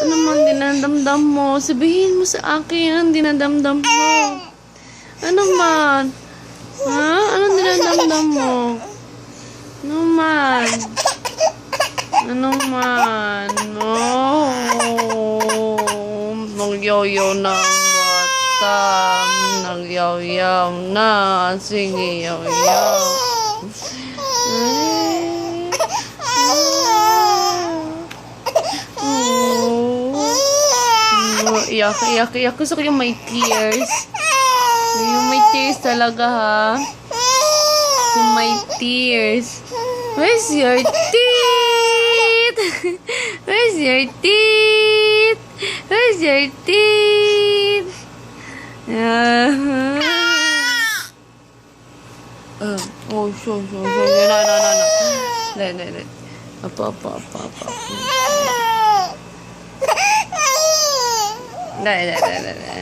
Ano man dinadamdam mo? Sabihin mo sa akin ang dinadamdam mo. Ano man? Ha? Anong dinadamdam mo? Ano man? Ano man? Oh, nagyaw-yaw na ang bata. Nagyaw-yaw na. Sige, yaw-yaw. Iyak, iyak, iyak. Gusto ko yung may tears. Yung may tears talaga, ha? Yung may tears. Where's your teeth? Where's your teeth? Where's your teeth? Oh, show. No. No. Apa. No.